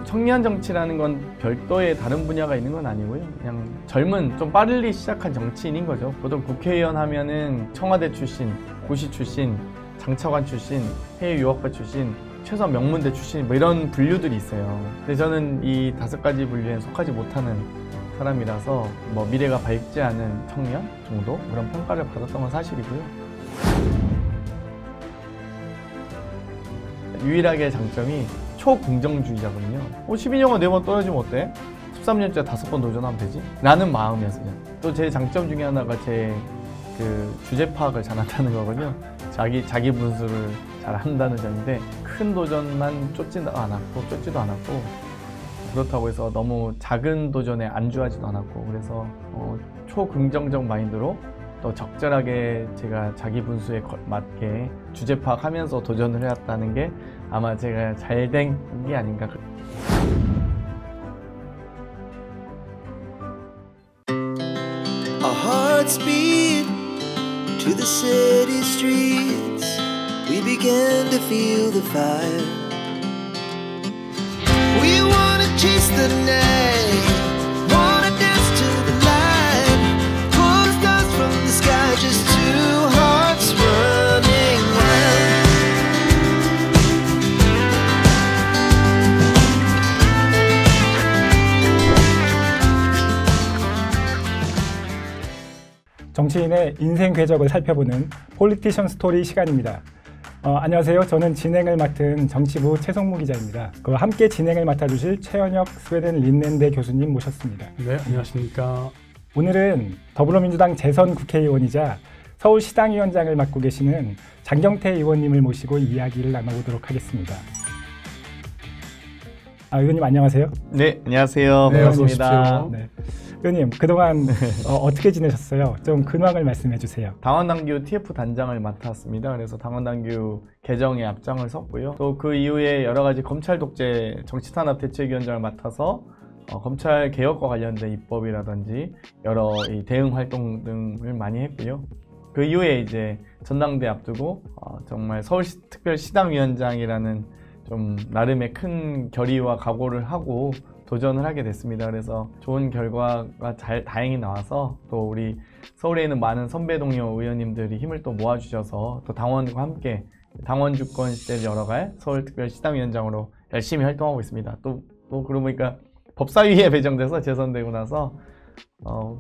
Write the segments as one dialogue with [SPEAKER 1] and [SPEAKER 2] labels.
[SPEAKER 1] 청년 정치라는 건 별도의 다른 분야가 있는 건 아니고요. 그냥 젊은, 좀 빠르게 시작한 정치인인 거죠. 보통 국회의원 하면은 청와대 출신, 고시 출신, 장차관 출신, 해외 유학파 출신, 최소한 명문대 출신 뭐 이런 분류들이 있어요. 근데 저는 이 5가지 분류에 속하지 못하는 사람이라서 뭐 미래가 밝지 않은 청년 정도 그런 평가를 받았던 건 사실이고요. 유일하게 장점이 초긍정주의자거든요. 12년간 4번 떨어지면 어때? 13년째 5번 도전하면 되지? 라는 마음이었어요. 또 제 장점 중에 하나가 제 그 주제 파악을 잘한다는 거거든요. 자기 분수를 잘 한다는 점인데 큰 도전만 쫓지도 않았고 그렇다고 해서 너무 작은 도전에 안주하지도 않았고 그래서 초긍정적 마인드로 또 적절하게 제가 자기 분수에 맞게 주제 파악하면서 도전을 해왔다는 게 아마 제가 잘 된 게 아닌가.
[SPEAKER 2] Our hearts beat to the city streets. We began to feel the fire. We wanna chase the night, wanna dance to the light, pull the stars from the sky, just two hearts running wild.
[SPEAKER 3] 정치인의 인생 궤적을 살펴보는 폴리티션 스토리 시간입니다. 안녕하세요. 저는 진행을 맡은 정치부 최성무 기자입니다. 함께 진행을 맡아주실 최현혁 스웨덴 린넨대 교수님 모셨습니다.
[SPEAKER 4] 네, 안녕하십니까.
[SPEAKER 3] 오늘은 더불어민주당 재선 국회의원이자 서울시당위원장을 맡고 계시는 장경태 의원님을 모시고 이야기를 나눠보도록 하겠습니다. 의원님 안녕하세요.
[SPEAKER 1] 네, 안녕하세요.
[SPEAKER 4] 네,
[SPEAKER 1] 반갑습니다.
[SPEAKER 3] 네. 의원님 그동안 어떻게 지내셨어요? 좀 근황을 말씀해 주세요.
[SPEAKER 1] 당원당규 TF 단장을 맡았습니다. 그래서 당원당규 개정에 앞장을 섰고요. 또 그 이후에 여러 가지 검찰 독재 정치탄압 대책위원장을 맡아서 검찰 개혁과 관련된 입법이라든지 여러 대응 활동 등을 많이 했고요. 그 이후에 이제 전당대 앞두고 정말 서울특별시당위원장이라는 좀 나름의 큰 결의와 각오를 하고 도전을 하게 됐습니다. 그래서 좋은 결과가 다행히 나와서 또 우리 서울에 있는 많은 선배 동료 의원님들이 힘을 또 모아주셔서 또 당원과 함께 당원 주권 시대를 열어갈 서울특별시당위원장으로 열심히 활동하고 있습니다. 또 그러고 보니까 법사위에 배정돼서 재선되고 나서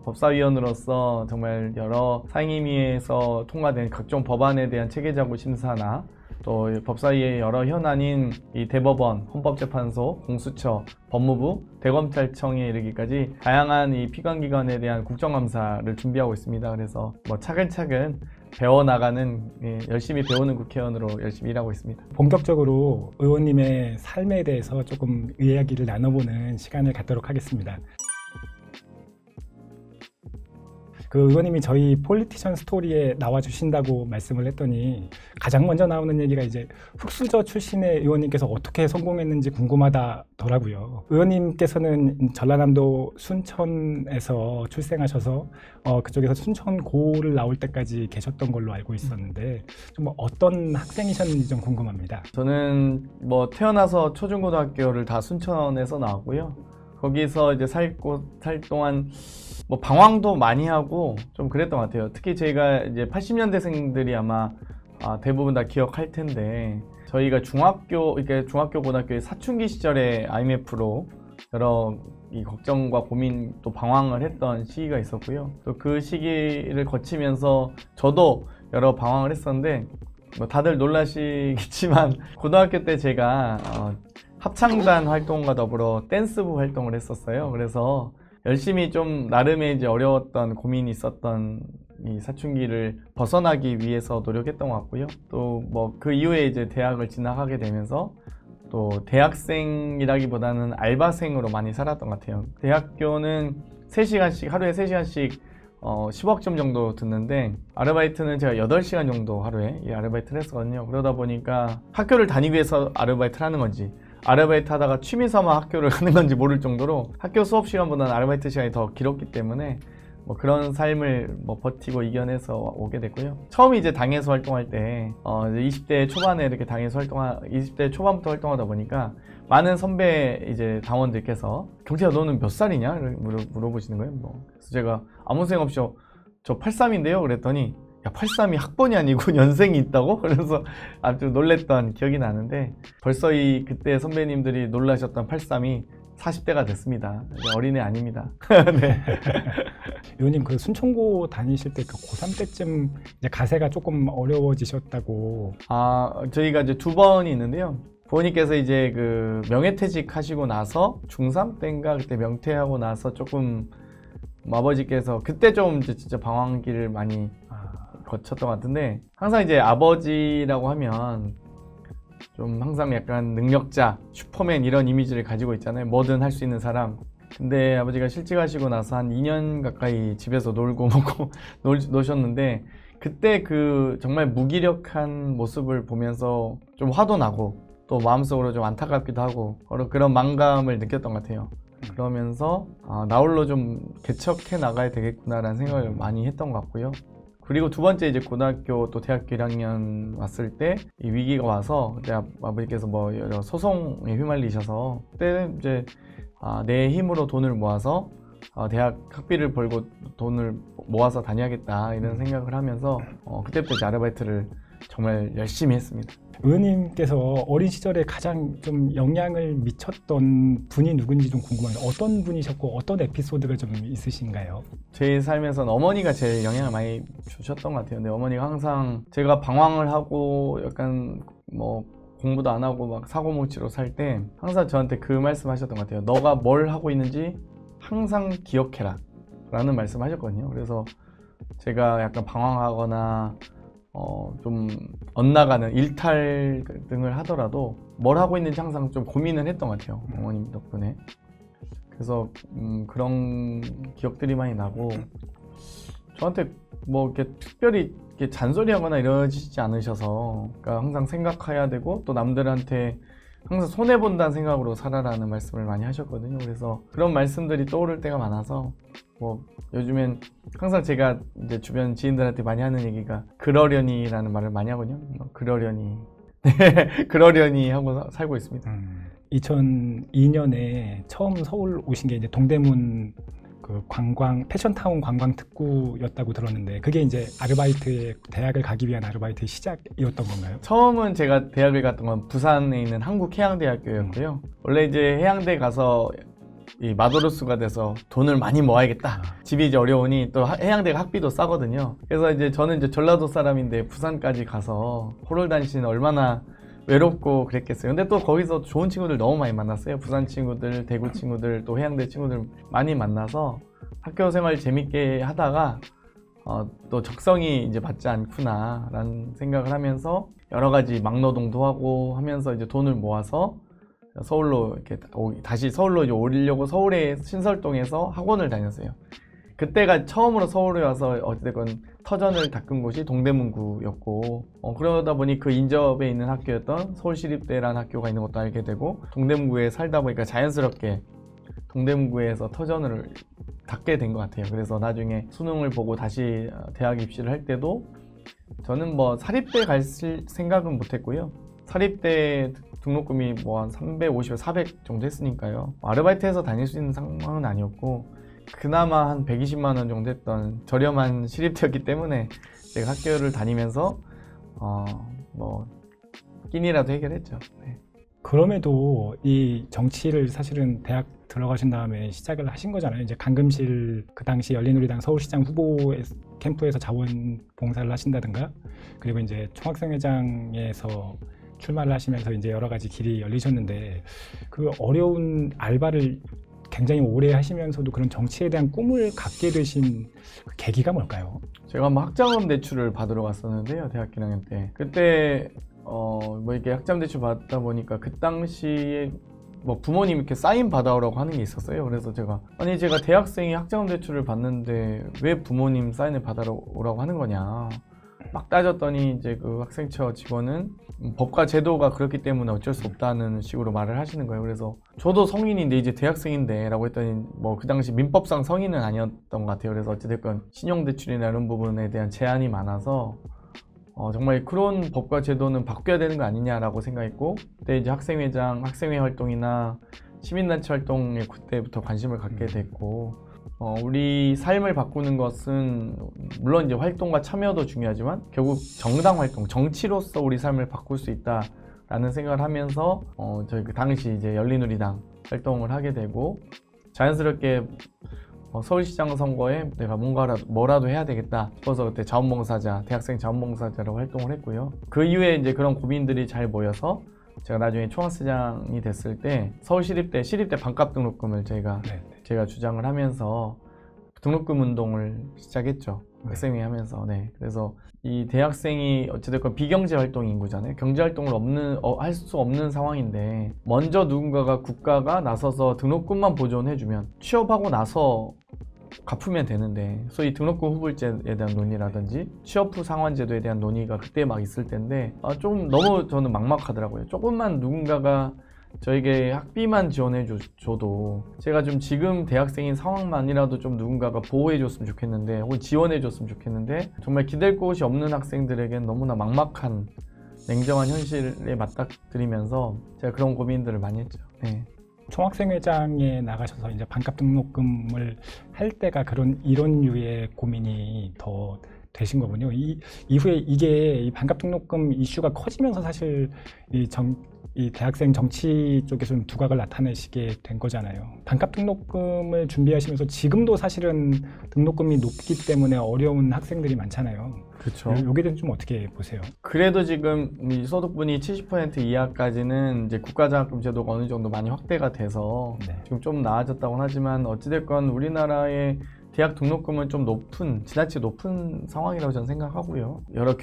[SPEAKER 1] 법사위원으로서 정말 여러 상임위에서 통과된 각종 법안에 대한 체계자구 심사나 또 법사위의 여러 현안인 이 대법원, 헌법재판소, 공수처, 법무부, 대검찰청에 이르기까지 다양한 이 피감기관에 대한 국정감사를 준비하고 있습니다. 그래서 뭐 차근차근 배워나가는, 열심히 배우는 국회의원으로 열심히 일하고 있습니다.
[SPEAKER 3] 본격적으로 의원님의 삶에 대해서 조금 이야기를 나눠보는 시간을 갖도록 하겠습니다. 그 의원님이 저희 폴리티션 스토리에 나와주신다고 말씀을 했더니 가장 먼저 나오는 얘기가 이제 흑수저 출신의 의원님께서 어떻게 성공했는지 궁금하다더라고요. 의원님께서는 전라남도 순천에서 출생하셔서 그쪽에서 순천고를 나올 때까지 계셨던 걸로 알고 있었는데 좀 어떤 학생이셨는지 좀 궁금합니다.
[SPEAKER 1] 저는 뭐 태어나서 초중고등학교를 다 순천에서 나왔고요. 거기서 이제 살 동안 뭐 방황도 많이 하고 좀 그랬던 것 같아요. 특히 저희가 이제 80년대생들이 아마 대부분 다 기억할 텐데 저희가 중학교, 고등학교의 사춘기 시절에 IMF로 여러 이 걱정과 고민 또 방황을 했던 시기가 있었고요. 또 그 시기를 거치면서 저도 여러 방황을 했었는데 뭐 다들 놀라시겠지만 고등학교 때 제가 합창단 활동과 더불어 댄스부 활동을 했었어요. 그래서 열심히 좀 나름의 이제 어려웠던 고민이 있었던 이 사춘기를 벗어나기 위해서 노력했던 것 같고요. 또 뭐 그 이후에 이제 대학을 진학하게 되면서 또 대학생이라기보다는 알바생으로 많이 살았던 것 같아요. 대학교는 3시간씩, 하루에 3시간씩 10억점 정도 듣는데 아르바이트는 제가 8시간 정도 하루에 아르바이트를 했었거든요. 그러다 보니까 학교를 다니기 위해서 아르바이트를 하는 건지 아르바이트 하다가 취미 삼아 학교를 가는 건지 모를 정도로 학교 수업 시간보다는 아르바이트 시간이 더 길었기 때문에 뭐 그런 삶을 뭐 버티고 이겨내서 오게 됐고요. 처음 이제 당에서 활동할 때 이제 20대 초반에 이렇게 당에서 20대 초반부터 활동하다 보니까 많은 선배 이제 당원들께서 경태야 너는 몇 살이냐? 물어보시는 거예요. 뭐. 그래서 제가 아무 생각 없이 저 83인데요. 그랬더니 야 83이 학번이 아니고 연생이 있다고? 그래서 아주 놀랬던 기억이 나는데 벌써 그때 선배님들이 놀라셨던 83이 40대가 됐습니다. 어린애 아닙니다. 네.
[SPEAKER 3] 의원님 그 순천고 다니실 때 그 고3 때쯤 이제 가세가 조금 어려워지셨다고.
[SPEAKER 1] 저희가 이제 2번이 있는데요. 부모님께서 이제 그 명예퇴직 하시고 나서 중3 때인가 그때 명퇴하고 나서 조금 아버지께서 그때 좀 이제 진짜 방황기를 많이 거쳤던 것 같은데 항상 이제 아버지라고 하면 좀 항상 약간 능력자, 슈퍼맨 이런 이미지를 가지고 있잖아요. 뭐든 할 수 있는 사람. 근데 아버지가 실직하시고 나서 한 2년 가까이 집에서 놀고 먹고 노셨는데 그때 그 정말 무기력한 모습을 보면서 좀 화도 나고 또 마음속으로 좀 안타깝기도 하고 그런 망감을 느꼈던 것 같아요. 그러면서 나 홀로 좀 개척해 나가야 되겠구나라는 생각을 많이 했던 것 같고요. 그리고 두 번째 이제 고등학교 또 대학교 1학년 왔을 때 이 위기가 와서 그때 아버지께서 뭐 여러 소송에 휘말리셔서 그때 이제 내 힘으로 돈을 모아서 대학 학비를 벌고 돈을 모아서 다녀야겠다 이런 생각을 하면서 그때부터 이제 아르바이트를 정말 열심히 했습니다.
[SPEAKER 3] 의원님께서 어린 시절에 가장 좀 영향을 미쳤던 분이 누군지 좀 궁금한데 어떤 분이셨고 어떤 에피소드가 좀 있으신가요?
[SPEAKER 1] 제 삶에서는 어머니가 제일 영향을 많이 주셨던 것 같아요. 근데 어머니가 항상 제가 방황을 하고 약간 뭐 공부도 안 하고 막 사고뭉치로 살 때 항상 저한테 그 말씀 하셨던 것 같아요. 너가 뭘 하고 있는지 항상 기억해라 라는 말씀 하셨거든요. 그래서 제가 약간 방황하거나 좀 엇나가는 일탈 등을 하더라도 뭘 하고 있는지 항상 좀 고민을 했던 것 같아요. 어머님 덕분에. 그래서 그런 기억들이 많이 나고 저한테 뭐 이렇게 특별히 이렇게 잔소리하거나 이러시지 않으셔서 그러니까 항상 생각해야 되고 또 남들한테 항상 손해본다는 생각으로 살아라는 말씀을 많이 하셨거든요. 그래서 그런 말씀들이 떠오를 때가 많아서 뭐 요즘엔 항상 제가 이제 주변 지인들한테 많이 하는 얘기가 그러려니라는 말을 많이 하거든요. 그러려니 그러려니 하고 살고 있습니다.
[SPEAKER 3] 2002년에 처음 서울 오신 게 이제 동대문 그 패션타운 관광 특구였다고 들었는데 그게 이제 대학을 가기 위한 아르바이트의 시작이었던 건가요?
[SPEAKER 1] 처음은 제가 대학을 갔던 건 부산에 있는 한국해양대학교였고요. 원래 이제 해양대 가서 이 마도로스가 돼서 돈을 많이 모아야겠다. 집이 이제 어려우니 또 해양대가 학비도 싸거든요. 그래서 이제 저는 이제 전라도 사람인데 부산까지 가서 호롤단신 얼마나 외롭고 그랬겠어요. 근데 또 거기서 좋은 친구들 너무 많이 만났어요. 부산 친구들, 대구 친구들, 또 해양대 친구들 많이 만나서 학교 생활 재밌게 하다가 또 적성이 이제 맞지 않구나 라는 생각을 하면서 여러 가지 막노동도 하고 하면서 이제 돈을 모아서 서울로 이렇게 다시 서울로 이제 오려고 서울의 신설동에서 학원을 다녔어요. 그때가 처음으로 서울에 와서 어찌됐건 터전을 닦은 곳이 동대문구였고 그러다 보니 그 인접에 있는 학교였던 서울시립대라는 학교가 있는 것도 알게 되고 동대문구에 살다 보니까 자연스럽게 동대문구에서 터전을 닫게 된 것 같아요. 그래서 나중에 수능을 보고 다시 대학 입시를 할 때도 저는 뭐 사립대 갈 생각은 못했고요. 사립대 등록금이 뭐 한 350에서 400 정도 했으니까요. 아르바이트해서 다닐 수 있는 상황은 아니었고 그나마 한 120만 원 정도 했던 저렴한 시립대였기 때문에 제가 학교를 다니면서 뭐 끼니라도 해결했죠. 네.
[SPEAKER 3] 그럼에도 이 정치를 사실은 대학 들어가신 다음에 시작을 하신 거잖아요. 이제 강금실 그 당시 열린우리당 서울시장 후보 캠프에서 자원봉사를 하신다든가 그리고 이제 총학생회장에서 출마를 하시면서 이제 여러 가지 길이 열리셨는데 그 어려운 알바를 굉장히 오래 하시면서도 그런 정치에 대한 꿈을 갖게 되신 그 계기가 뭘까요?
[SPEAKER 1] 제가 뭐 학자금 대출을 받으러 갔었는데요. 대학교 1학년 때. 그때 뭐 이렇게 학자금 대출 받다 보니까 그 당시에 뭐 부모님 이렇게 사인 받아오라고 하는 게 있었어요. 그래서 제가 제가 대학생이 학자금 대출을 받는데 왜 부모님 사인을 받아오라고 하는 거냐. 막 따졌더니 이제 그 학생처 직원은 법과 제도가 그렇기 때문에 어쩔 수 없다는 식으로 말을 하시는 거예요. 그래서 저도 성인인데 이제 대학생인데 라고 했더니 뭐 그 당시 민법상 성인은 아니었던 것 같아요. 그래서 어찌됐건 신용대출이나 이런 부분에 대한 제한이 많아서 정말 그런 법과 제도는 바뀌어야 되는 거 아니냐라고 생각했고, 그때 이제 학생회장, 학생회 활동이나 시민단체 활동에 그때부터 관심을 갖게 됐고, 우리 삶을 바꾸는 것은 물론 이제 활동과 참여도 중요하지만 결국 정당 활동, 정치로서 우리 삶을 바꿀 수 있다라는 생각을 하면서 저희 그 당시 이제 열린우리당 활동을 하게 되고, 자연스럽게 서울시장 선거에 내가 뭐라도 해야 되겠다 싶어서 그때 자원봉사자, 대학생 자원봉사자로 활동을 했고요. 그 이후에 이제 그런 고민들이 잘 모여서 제가 나중에 총학생장이 됐을 때 서울시립대 반값 등록금을 제가 주장을 하면서 등록금 운동을 시작했죠. 학생회 하면서. 네. 그래서 이 대학생이 어찌됐건 비경제 활동 인구잖아요. 경제 활동을 할 수 없는 상황인데 먼저 누군가가 국가가 나서서 등록금만 보존해주면 취업하고 나서 갚으면 되는데, 소위 등록금 후불제에 대한 논의라든지 취업 후 상환제도에 대한 논의가 그때 막 있을 텐데 좀 너무 저는 막막하더라고요. 조금만 누군가가 저에게 학비만 지원해 줘도 제가 좀 지금 대학생인 상황만이라도 좀 누군가가 보호해 줬으면 좋겠는데, 혹은 지원해 줬으면 좋겠는데, 정말 기댈 곳이 없는 학생들에겐 너무나 막막한 냉정한 현실에 맞닥뜨리면서 제가 그런 고민들을 많이 했죠. 네.
[SPEAKER 3] 총학생회장에 나가셔서 이제 반값 등록금을 할 때가 이런 류의 고민이 더 되신 거군요. 이후에 이 반값 등록금 이슈가 커지면서 사실 이 대학생 정치 쪽에서 좀 두각을 나타내시게 된 거잖아요. 반값 등록금을 준비하시면서 지금도 사실은 등록금이 높기 때문에 어려운 학생들이 많잖아요.
[SPEAKER 1] 그렇죠.
[SPEAKER 3] 여기에 대해서 좀 어떻게 보세요?
[SPEAKER 1] 그래도 지금 이 소득분이 70% 이하까지는 이제 국가장학금 제도가 어느 정도 많이 확대가 돼서
[SPEAKER 3] 네.
[SPEAKER 1] 지금 좀 나아졌다고는 하지만, 어찌됐건 우리나라의 대학 등록금은 좀 지나치게 높은 상황이라고 저는 생각하고요. 여러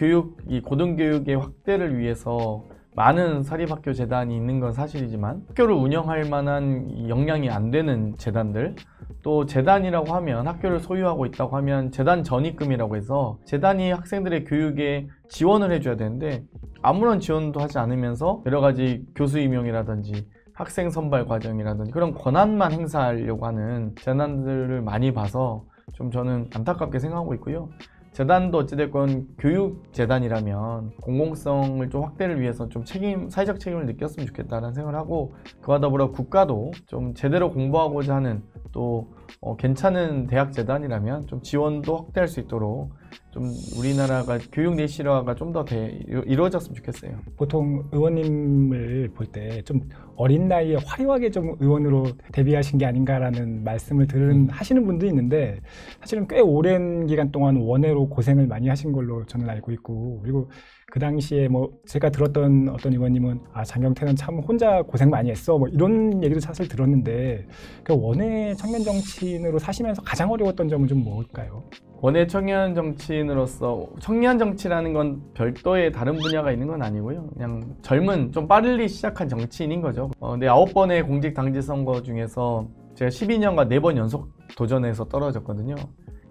[SPEAKER 1] 이 고등교육의 확대를 위해서 많은 사립학교 재단이 있는 건 사실이지만, 학교를 운영할 만한 역량이 안 되는 재단들, 또 재단이라고 하면 학교를 소유하고 있다고 하면 재단 전입금이라고 해서 재단이 학생들의 교육에 지원을 해줘야 되는데 아무런 지원도 하지 않으면서 여러 가지 교수 임용이라든지 학생 선발 과정이라든지 그런 권한만 행사하려고 하는 재단들을 많이 봐서 좀 저는 안타깝게 생각하고 있고요. 재단도 어찌됐건 교육재단이라면 공공성을 좀 확대를 위해서 좀 사회적 책임을 느꼈으면 좋겠다는 생각을 하고, 그와 더불어 국가도 좀 제대로 공부하고자 하는 또 괜찮은 대학재단이라면 좀 지원도 확대할 수 있도록 좀 우리나라가 교육 내실화가 좀 더 이루어졌으면 좋겠어요.
[SPEAKER 3] 보통 의원님을 볼 때 좀 어린 나이에 화려하게 좀 의원으로 데뷔하신 게 아닌가라는 말씀을 하시는 분도 있는데, 사실은 꽤 오랜 기간 동안 원외로 고생을 많이 하신 걸로 저는 알고 있고, 그리고 그 당시에 뭐 제가 들었던 어떤 의원님은 장경태는 참 혼자 고생 많이 했어 뭐 이런 얘기도 사실 들었는데, 그 원외 청년 정치인으로 사시면서 가장 어려웠던 점은 좀 뭘까요?
[SPEAKER 1] 원외 청년 정치인으로서, 청년 정치라는 건 별도의 다른 분야가 있는 건 아니고요. 그냥 젊은, 좀 빠르게 시작한 정치인인 거죠. 근데 9번의 공직 당지 선거 중에서 제가 12년간 4번 연속 도전해서 떨어졌거든요.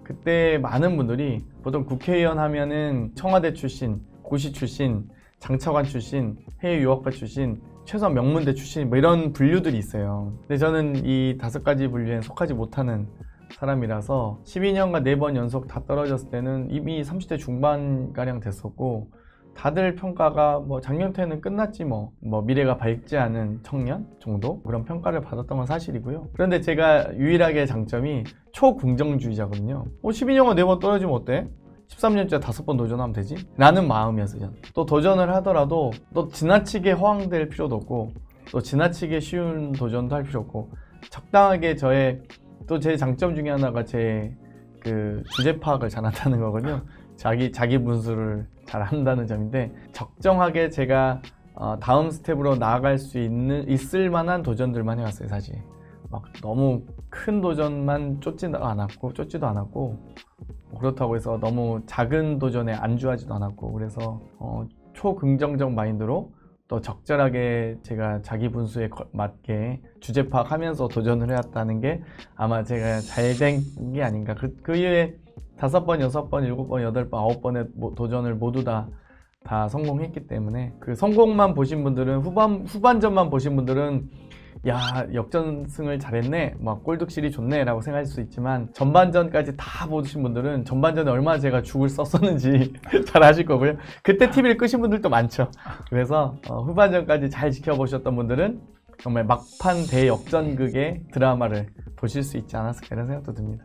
[SPEAKER 1] 그때 많은 분들이 보통 국회의원 하면은 청와대 출신, 고시 출신, 장차관 출신, 해외 유학파 출신, 최소한 명문대 출신 뭐 이런 분류들이 있어요. 근데 저는 이 5가지 분류에 속하지 못하는 사람이라서 12년간 4번 연속 다 떨어졌을 때는 이미 30대 중반가량 됐었고, 다들 평가가 뭐 장경태는 끝났지 뭐 미래가 밝지 않은 청년 정도 그런 평가를 받았던 건 사실이고요. 그런데 제가 유일하게 장점이 초긍정주의자거든요. 12년간 4번 떨어지면 어때? 13년째 5번 도전하면 되지? 라는 마음이었어요. 저는. 또 도전을 하더라도 또 지나치게 허황될 필요도 없고, 또 지나치게 쉬운 도전도 할 필요 없고, 적당하게 제 장점 중에 하나가 제 그 주제 파악을 잘한다는 거거든요. 자기 분수를 잘 한다는 점인데, 적정하게 제가 다음 스텝으로 나아갈 수 있을 만한 도전들만 해왔어요. 사실 막 너무 큰 도전만 쫓지도 않았고 그렇다고 해서 너무 작은 도전에 안주하지도 않았고, 그래서 초긍정적 마인드로 또 적절하게 제가 자기 분수에 맞게 주제 파악하면서 도전을 해왔다는 게 아마 제가 잘 된 게 아닌가. 그 이후에 5번, 6번, 7번, 8번, 9번의 도전을 모두 다 성공했기 때문에 그 성공만 보신 분들은 후반전만 보신 분들은 야 역전승을 잘했네 막 골득실이 좋네 라고 생각할 수 있지만 전반전까지 다 보신 분들은 전반전에 얼마나 제가 죽을 썼었는지 잘 아실 거고요. 그때 TV를 끄신 분들도 많죠. 그래서 후반전까지 잘 지켜보셨던 분들은 정말 막판 대역전극의 드라마를 보실 수 있지 않았을까 이런 생각도 듭니다.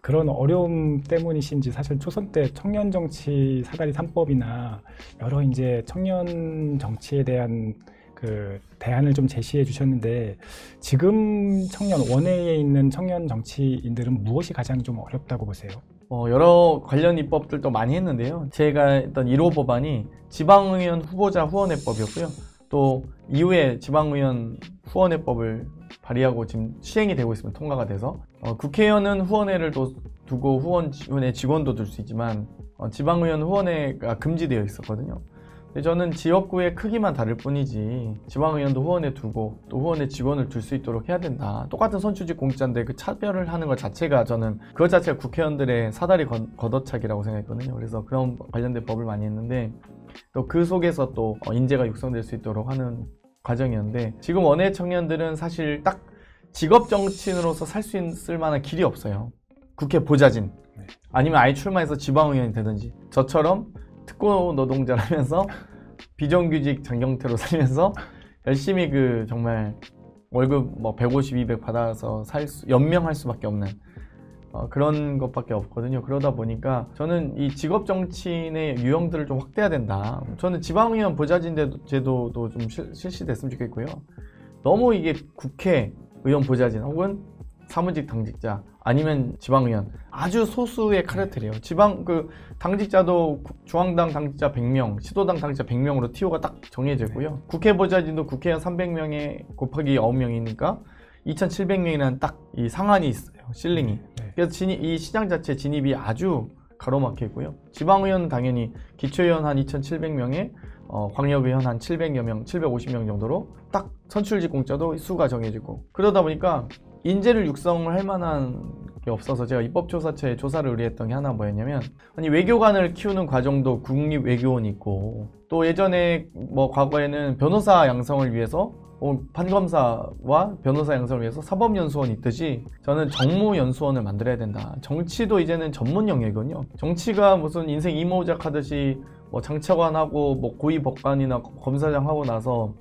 [SPEAKER 3] 그런 어려움 때문이신지 사실 초선 때 청년 정치 사다리 3법이나 여러 이제 청년 정치에 대한 그 대안을 좀 제시해 주셨는데 지금 원외에 있는 청년 정치인들은 무엇이 가장 좀 어렵다고 보세요?
[SPEAKER 1] 여러 관련 입법들도 많이 했는데요. 제가 했던 1호 법안이 지방의원 후보자 후원회법이었고요. 또 이후에 지방의원 후원회법을 발의하고 지금 시행이 되고 있습니다. 통과가 돼서 국회의원은 후원회를 두고 후원회 직원도 둘 수 있지만 지방의원 후원회가 금지되어 있었거든요. 근데 저는 지역구의 크기만 다를 뿐이지 지방의원도 후원회 두고 또 후원회 직원을 둘 수 있도록 해야 된다. 똑같은 선출직 공직자인데 그 차별을 하는 것 자체가 저는 그것 자체가 국회의원들의 사다리 걷어차기라고 생각했거든요. 그래서 그런 관련된 법을 많이 했는데 또 그 속에서 또 인재가 육성될 수 있도록 하는 과정이었는데 지금 원외 청년들은 사실 딱 직업 정치인으로서 살 수 있을 만한 길이 없어요. 국회 보좌진 아니면 아예 출마해서 지방의원이 되든지 저처럼 특고 노동자라면서 비정규직 장경태로 살면서 열심히 정말 월급 150, 200 받아서 연명할 수밖에 없는 그런 것밖에 없거든요. 그러다 보니까 저는 이 직업 정치인의 유형들을 좀 확대해야 된다. 저는 지방의원 보좌진 제도도 좀 실시됐으면 좋겠고요. 너무 이게 국회의원 보좌진 혹은 사무직 당직자 아니면 지방의원 아주 소수의 카르텔이에요. 당직자도 중앙당 당직자 100명, 시도당 당직자 100명으로 TO가 딱 정해졌고요. 국회 보좌진도 국회의원 300명에 곱하기 9명이니까 2,700명이라는 딱 이 상한이 있어요. 실링이. 그래서 이 시장 자체 진입이 아주 가로막혀 있고요. 지방의원은 당연히 기초의원 한 2,700명에 광역의원 한 700여 명, 750명 정도로 딱 선출직 공짜도 수가 정해지고 그러다 보니까 인재를 육성을 할 만한 게 없어서 제가 입법조사처에 조사를 의뢰했던 게 하나 뭐였냐면 외교관을 키우는 과정도 국립외교원이 있고 또 예전에 과거에는 변호사 양성을 위해서 판검사와 변호사 양성을 위해서 사법연수원이 있듯이 저는 정무연수원을 만들어야 된다. 정치도 이제는 전문 영역이거든요. 정치가 무슨 인생 이모작 하듯이 장차관하고 고위법관이나 검사장 하고 나서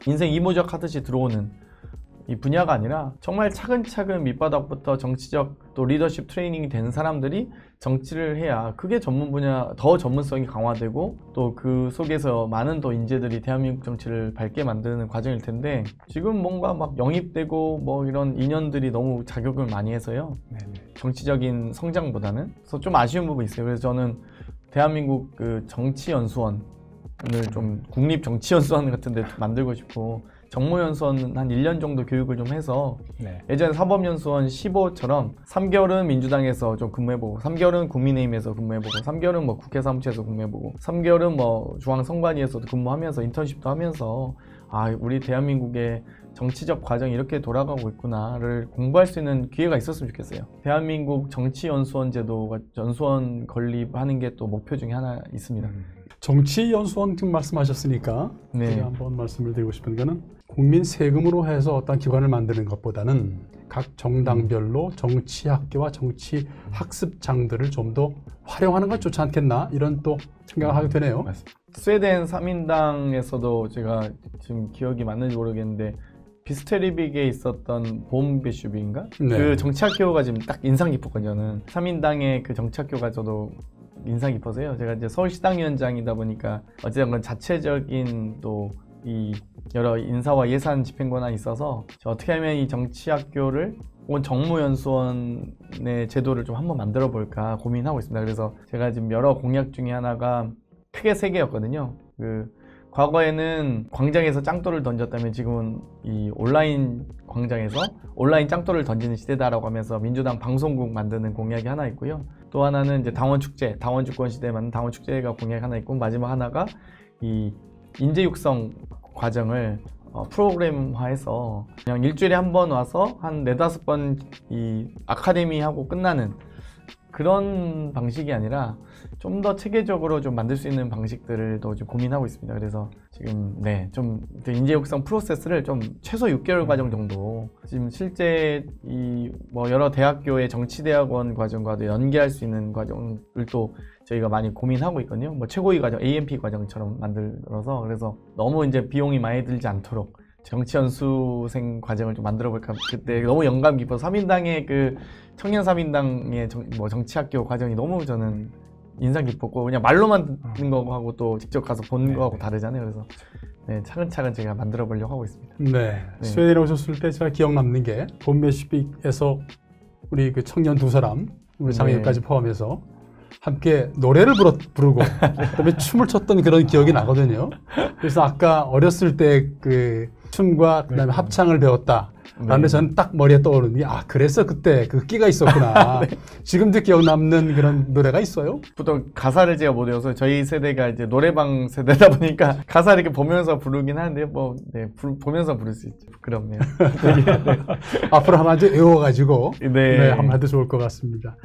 [SPEAKER 1] 인생 이모작 하듯이 들어오는 이 분야가 아니라 정말 차근차근 밑바닥부터 정치적 또 리더십 트레이닝이 된 사람들이 정치를 해야 그게 전문 분야 더 전문성이 강화되고 또 그 속에서 많은 또 인재들이 대한민국 정치를 밝게 만드는 과정일 텐데 지금 뭔가 영입되고 이런 인연들이 너무 자격을 많이 해서요. 정치적인 성장보다는 그래서 좀 아쉬운 부분이 있어요. 그래서 저는 대한민국 정치연수원을 좀 국립정치연수원 같은 데 만들고 싶고 정무연수원 한 1년 정도 교육을 좀 해서 예전에 사법연수원 15처럼 3개월은 민주당에서 좀 근무해보고 3개월은 국민의힘에서 근무해보고 3개월은 국회 사무처에서 근무해보고 3개월은 중앙선관위에서도 근무하면서 인턴십도 하면서 우리 대한민국의 정치적 과정이 이렇게 돌아가고 있구나를 공부할 수 있는 기회가 있었으면 좋겠어요. 대한민국 정치연수원 제도가 연수원 건립하는 게 또 목표 중에 하나 있습니다.
[SPEAKER 4] 정치연수원 지금 말씀하셨으니까 제가 한번 말씀을 드리고 싶은 거는 국민 세금으로 해서 어떤 기관을 만드는 것보다는 각 정당별로 정치학교와 정치학습장들을 좀 더 활용하는 것 좋지 않겠나 이런 또 생각을 하게 되네요.
[SPEAKER 1] 맞습니다. 스웨덴 3인당에서도 제가 지금 기억이 맞는지 모르겠는데 비스테리빅에 있었던 봄베슈비인가? 그 정치학교가 지금 딱 인상 깊었거든요. 저는 3인당의 그 정치학교가 저도 인상 깊어서요. 제가 이제 서울시당위원장이다 보니까 어쨌든 자체적인 또 이 여러 인사와 예산 집행 권한이 있어서 어떻게 하면 이 정치학교를 혹은 정무연수원의 제도를 좀 한번 만들어 볼까 고민하고 있습니다. 그래서 제가 지금 여러 공약 중에 하나가 크게 3개였거든요. 과거에는 광장에서 짱돌을 던졌다면 지금은 이 온라인 광장에서 온라인 짱돌을 던지는 시대다라고 하면서 민주당 방송국 만드는 공약이 하나 있고요. 또 하나는 이제 당원축제, 당원주권 시대에 맞는 당원축제가 공약이 하나 있고 마지막 하나가 이 인재 육성 과정을 프로그램화해서 그냥 일주일에 한 번 와서 한 4-5번 이 아카데미 하고 끝나는 그런 방식이 아니라 좀 더 체계적으로 좀 만들 수 있는 방식들을 더 좀 고민하고 있습니다. 그래서 지금 좀 인재 육성 프로세스를 좀 최소 6개월 과정 정도 지금 실제 이 뭐 여러 대학교의 정치대학원 과정과도 연계할 수 있는 과정을 또 저희가 많이 고민하고 있거든요. 뭐 최고위 과정, AMP 과정처럼 만들어서 그래서 너무 이제 비용이 많이 들지 않도록 정치 연수생 과정을 좀 만들어 볼까. 그때 너무 영감 깊어서 3인당의 그 청년 3인당의 정치학교 과정이 너무 저는 인상 깊었고 그냥 말로만 듣는 거하고 또 직접 가서 본 거하고 다르잖아요. 그래서 차근차근 제가 만들어 보려고 하고 있습니다.
[SPEAKER 4] 네. 스웨덴에 오셨을 때 제가 기억 남는 게 본메시픽에서 우리 그 청년 두 사람, 우리 장애인까지 포함해서 함께 노래를 부르고 그다음에 춤을 췄던 그런 기억이 나거든요. 그래서 아까 어렸을 때 그 춤과 그다음에 합창을 배웠다. 그런데 저는 딱 머리에 떠오르는 게 그래서 그때 그 끼가 있었구나. 지금도 기억 남는 그런 노래가 있어요?
[SPEAKER 1] 보통 가사를 제가 못 외워서 저희 세대가 이제 노래방 세대다 보니까 가사를 이렇게 보면서 부르긴 하는데요. 보면서 부를 수 있죠. 부끄럽네요.
[SPEAKER 4] 앞으로 하나 이제 외워가지고
[SPEAKER 1] 네.
[SPEAKER 4] 한번 해도 좋을 것 같습니다.